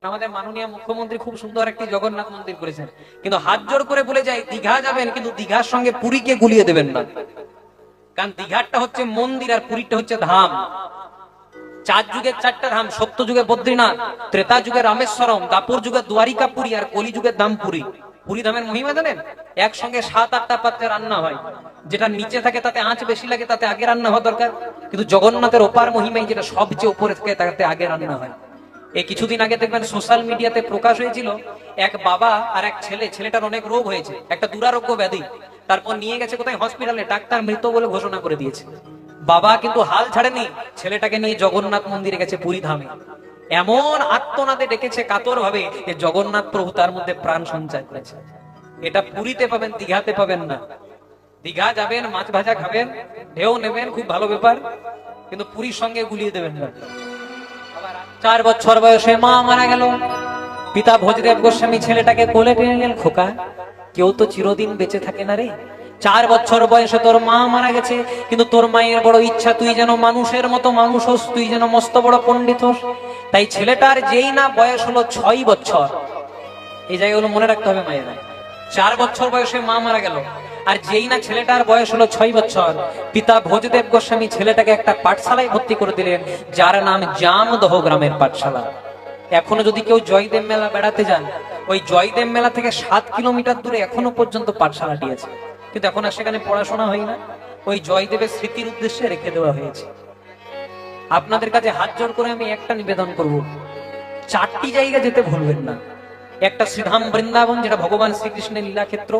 আমাদের মাননীয় মুখ্যমন্ত্রী খুব সুন্দর একটি জগন্নাথ মন্দির করেছেন, কিন্তু হাত জোর করে বলে যায় দীঘা যাবেন, কিন্তু দীঘার সঙ্গে পুরীকে গুলিয়ে দেবেন না। কারণ দীঘাটা হচ্ছে মন্দির আর পুরীটা হচ্ছে ধাম। চার যুগের চারটা ধাম, সত্য যুগে বদ্রীনাথ, ত্রেতা যুগে রামেশ্বরম, দাপর যুগে দ্বারিকাপুরী আর কলি যুগে দামপুরী। পুরী ধামের মহিমা জানেন? একসঙ্গে 7-8টা পাত্রে রান্না হয়, যেটা নিচে থাকে তাতে আঁচ বেশি লাগে, তাতে আগে রান্না হওয়া দরকার। কিন্তু জগন্নাথের ওপার মহিমায় যেটা সবচেয়ে উপরে থাকে তাতে আগে রান্না হয়। এই কিছুদিন আগে দেখবেন সোশ্যাল মিডিয়াতে প্রকাশ হয়েছিল, এক বাবা আর এক ছেলে, ছেলেটার অনেক রোগ হয়েছে, একটা দুরারোগ্য ব্যাধি। তারপর নিয়ে গেছে কোথায় হসপিটালে, ডাক্তার মৃত বলে ঘোষণা করে দিয়েছে। বাবা কিন্তু হাল ছাড়েনি, ছেলেটাকে নিয়ে জগন্নাথ মন্দিরে গেছে পুরী ধামে। এমন আত্মনাদে ডেকেছে কাতর ভাবে যে জগন্নাথ প্রভু তার মধ্যে প্রাণ সঞ্চার করেছে। এটা পুরীতে পাবেন, দীঘাতে পাবেন না। দীঘা যাবেন, মাছ ভাজা খাবেন, ঢেউ নেবেন, খুব ভালো ব্যাপার, কিন্তু পুরীর সঙ্গে গুলিয়ে দেবেন না। 4 বছর বয়সে মা মারা গেল। পিতা ভোজদেব গোস্বামী ছেলেটাকে কোলে টেনে নিলেন, খোকা কেউ তো চিরদিন বেঁচে থাকে না রে। 4 বছর বয়সে তোর মা মারা গেছে, কিন্তু তোর মায়ের বড় ইচ্ছা তুই যেন মানুষের মতো মানুষ হোস, তুই যেন মস্ত বড় পণ্ডিত হোস। তাই ছেলেটার যেই না বয়স হলো 6 বছর, এই জায়গাগুলো মনে রাখতে হবে মায়েরা। 4 বছর বয়সে মা মারা গেল, আর যেই না ছেলেটার বয়স হলো 6 বছর, পিতা ভোজদেব গোস্বামী ছেলেটাকে একটা পাঠশালায় ভর্তি করে দিলেন, যার নাম জামদহ গ্রামের পাঠশালা। এখনো যদি কেউ জয়দেব মেলা বেড়াতে যান, ওই জয়দেব মেলা থেকে 7 কিলোমিটার দূরে এখনো পর্যন্ত পাঠশালাটি আছে, কিন্তু এখন আর সেখানে পড়াশোনা হয় না। ওই জয়দেবের স্মৃতির উদ্দেশ্যে রেখে দেওয়া হয়েছে। আপনাদের কাছে হাত জোড় করে আমি একটা নিবেদন করব, 4টি জায়গা যেতে ভুলবেন না। একটা শ্রীধাম বৃন্দাবন, যেটা ভগবান শ্রীকৃষ্ণের লীলা ক্ষেত্র।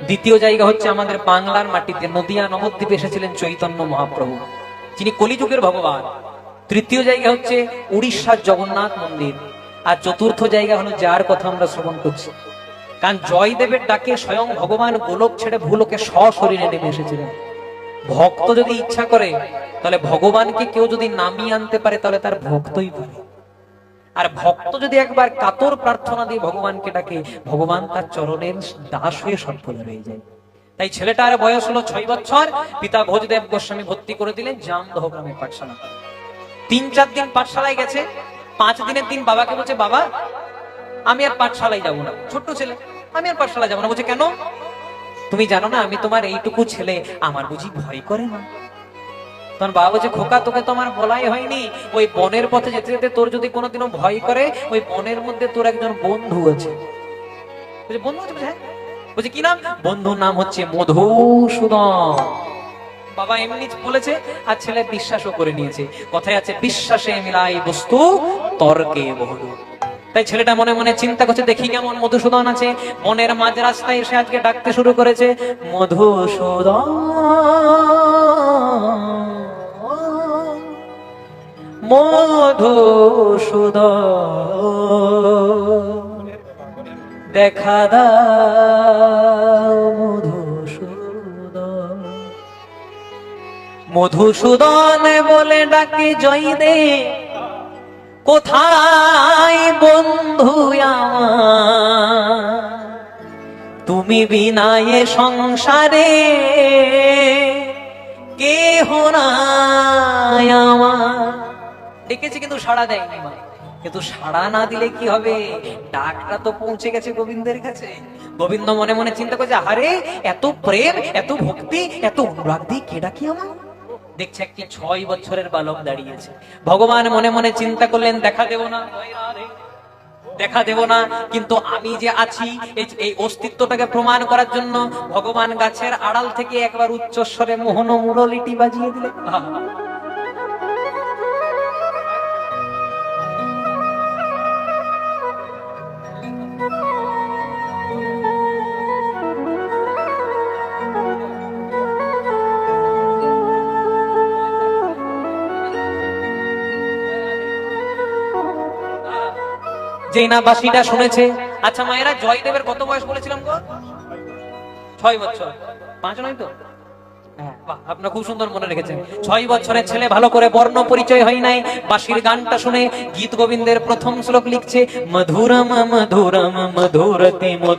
দ্বিতীয় জায়গা হচ্ছে আমাদের বাংলার মাটিতে নদিয়া নবদ্বীপে এসেছিলেন চৈতন্য মহাপ্রভু, যিনি কলিযুগের ভগবান। তৃতীয় জায়গা হচ্ছে উড়িষ্যার জগন্নাথ মন্দির। আর চতুর্থ জায়গা হলো যার কথা আমরা শ্রবণ করছি। কারণ জয়দেবের ডাকে স্বয়ং ভগবান গোলক ছেড়ে ভূলোকে সশরীরে নেমে এসেছিলেন। ভক্ত যদি ইচ্ছা করে, তাহলে ভগবানকে কেউ যদি নামিয়ে আনতে পারে, তাহলে তার ভক্তই পারে। আর ভক্ত যদি একবার কাতর প্রার্থনা দিয়ে ভগবানকে ডাকে, ভগবান তার চরণের দাস হয়ে সফল হয়ে যায়। তাই ছেলেটার বয়স হলো 6 বছর, পিতা ভোজদেব গোস্বামী ভর্তি করে দিলেন জামদহ গ্রামের পাঠশালা। 3-4 দিন পাঠশালায় গেছে। 5 দিনের দিন বাবাকে বলছে, বাবা আমি আর পাঠশালায় যাবো না। ছোট্ট ছেলে, আমি আর পাঠশালায় যাবো না। বলছে কেন? তুমি জানো না আমি তোমার এইটুকু ছেলে, আমার বুঝি ভয় করে না? তখন বাবা বলছে, খোকা তোকে তো আমার বলাই হয়নি, ওই বনের পথে যেতে যেতে তোর যদি কোনোদিনও ভয় করে, ওই বনের মধ্যে তোর একজন বন্ধু আছে। বন্ধু আছে? হ্যাঁ। বলছে কি নাম? বন্ধুর নাম হচ্ছে মধুসূদন। বাবা এমনি বলেছে, আর ছেলে বিশ্বাসও করে নিয়েছে। কথায় আছে, বিশ্বাসে মিলাই বস্তু, তর্কে বহু। তাই ছেলেটা মনে মনে চিন্তা করছে, দেখি কেমন মধুসূদন আছে। বনের মাঝ রাস্তায় এসে আজকে ডাকতে শুরু করেছে, মধুসূদন মধুসূদন দেখা দাও মধুসূদন। মধুসূদন বলে ডাকে জয়দেব, কোথায় বন্ধু আমার, তুমি বিনায়ে সংসারে কেহ নাই আমার। ডেকেছি কিন্তু সাড়া দেয়নি মা। কিন্তু সাড়া না দিলে কি হবে? ডাকটা তো পৌঁছে গেছে গোবিন্দের কাছে। গোবিন্দ মনে মনে চিন্তা করছে, আরে এত প্রেম, এত ভক্তি, এত অনুরাগ দিয়ে কে ডাকি আমার? দেখছে একটি 6 বছরের বালক দাঁড়িয়েছে। ভগবান মনে মনে চিন্তা করলেন, দেখা দেব না, দেখা দেব না, কিন্তু আমি যে আছি এই অস্তিত্বটাকে প্রমাণ করার জন্য ভগবান গাছের আড়াল থেকে একবার উচ্চস্বরে মোহন মুরলিটি বাজিয়ে দিলেন। যেই না বাসিটা শুনেছে। আচ্ছা মায়েরা, জয়দেবের কত বয়স বলেছিলাম গো? 6 বছর। 5 নয় তো? আপনারা খুব সুন্দর মনে রেখেছেন। 6 বছরের ছেলে, ভালো করে বর্ণ পরিচয় হয় নাই। বাঁশির গানটা শুনে গীত গোবিন্দের প্রথম শ্লোক লিখছে, মধুরম মধুরম মধুরতি